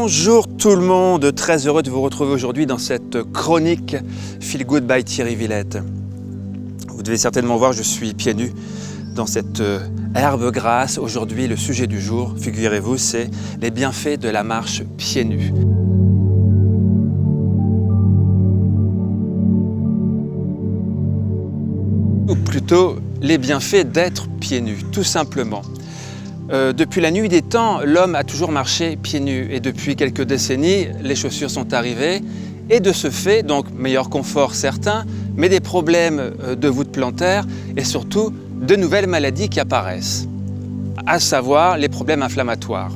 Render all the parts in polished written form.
Bonjour tout le monde, très heureux de vous retrouver aujourd'hui dans cette chronique Feel Good by Thierry Villette. Vous devez certainement voir, je suis pieds nus dans cette herbe grasse. Aujourd'hui, le sujet du jour, figurez-vous, c'est les bienfaits de la marche pieds nus. Ou plutôt, les bienfaits d'être pieds nus, tout simplement. Depuis la nuit des temps, l'homme a toujours marché pieds nus et depuis quelques décennies, les chaussures sont arrivées et de ce fait, donc meilleur confort certain, mais des problèmes de voûte plantaire et surtout de nouvelles maladies qui apparaissent, à savoir les problèmes inflammatoires.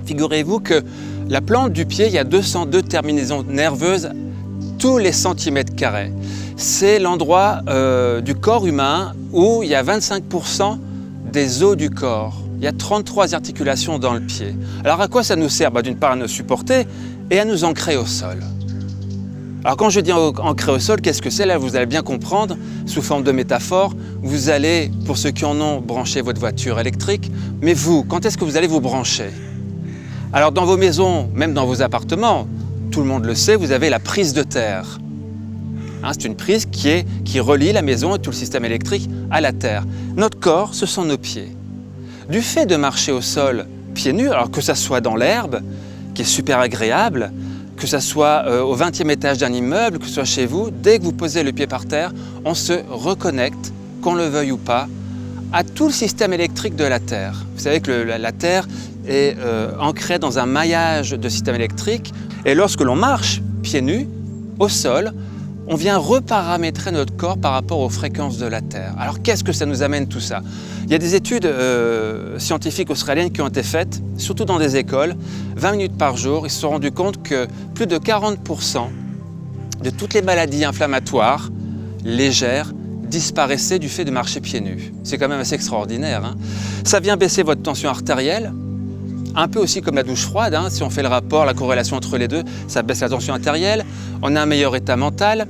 Figurez-vous que la plante du pied, il y a 202 terminaisons nerveuses tous les centimètres carrés. C'est l'endroit du corps humain où il y a 25% des os du corps. Il y a 33 articulations dans le pied. Alors à quoi ça nous sert? D'une part à nous supporter et à nous ancrer au sol. Alors quand je dis ancrer au sol, qu'est-ce que c'est? Là vous allez bien comprendre, sous forme de métaphore, vous allez, pour ceux qui en ont, brancher votre voiture électrique, mais vous, quand est-ce que vous allez vous brancher? Alors dans vos maisons, même dans vos appartements, tout le monde le sait, vous avez la prise de terre. C'est une prise qui relie la maison et tout le système électrique à la terre. Notre corps, ce sont nos pieds. Du fait de marcher au sol pieds nus, alors que ça soit dans l'herbe, qui est super agréable, que ça soit au 20e étage d'un immeuble, que ce soit chez vous, dès que vous posez le pied par terre, on se reconnecte, qu'on le veuille ou pas, à tout le système électrique de la Terre. Vous savez que la Terre est ancrée dans un maillage de système électrique et lorsque l'on marche pieds nus au sol, on vient reparamétrer notre corps par rapport aux fréquences de la Terre. Alors qu'est-ce que ça nous amène tout ça? Il y a des études scientifiques australiennes qui ont été faites, surtout dans des écoles, 20 minutes par jour. Ils se sont rendus compte que plus de 40% de toutes les maladies inflammatoires légères disparaissaient du fait de marcher pieds nus. C'est quand même assez extraordinaire. Ça vient baisser votre tension artérielle, un peu aussi comme la douche froide, si on fait le rapport, la corrélation entre les deux, ça baisse la tension artérielle, on a un meilleur état mental,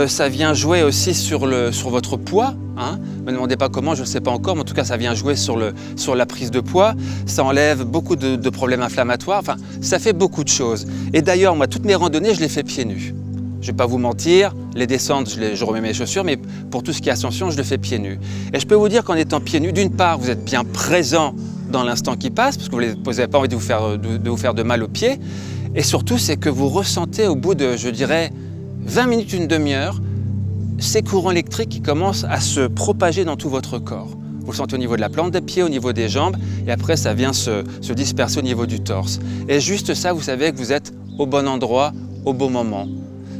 ça vient jouer aussi sur votre poids, ne me demandez pas comment, je ne sais pas encore, mais en tout cas ça vient jouer sur la prise de poids, ça enlève beaucoup de problèmes inflammatoires, enfin ça fait beaucoup de choses. Et d'ailleurs, moi, toutes mes randonnées, je les fais pieds nus. Je ne vais pas vous mentir, les descentes, je remets mes chaussures, mais pour tout ce qui est ascension, je le fais pieds nus. Et je peux vous dire qu'en étant pieds nus, d'une part, vous êtes bien présent dans l'instant qui passe, parce que vous n'avez pas envie de vous faire de mal aux pieds. Et surtout, c'est que vous ressentez au bout de, je dirais, 20 minutes, une demi-heure, ces courants électriques qui commencent à se propager dans tout votre corps. Vous le sentez au niveau de la plante des pieds, au niveau des jambes, et après, ça vient se disperser au niveau du torse. Et juste ça, vous savez que vous êtes au bon endroit, au bon moment.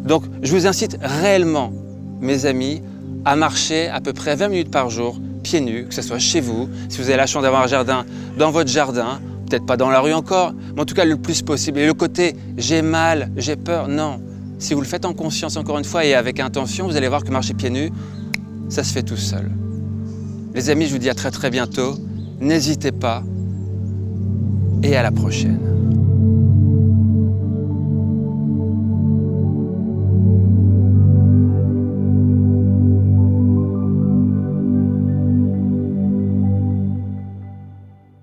Donc, je vous incite réellement, mes amis, à marcher à peu près 20 minutes par jour, pieds nus, que ce soit chez vous, si vous avez la chance d'avoir un jardin, dans votre jardin, peut-être pas dans la rue encore, mais en tout cas le plus possible. Et le côté « j'ai mal, j'ai peur », non. Si vous le faites en conscience encore une fois et avec intention, vous allez voir que marcher pieds nus, ça se fait tout seul. Les amis, je vous dis à très bientôt, n'hésitez pas et à la prochaine.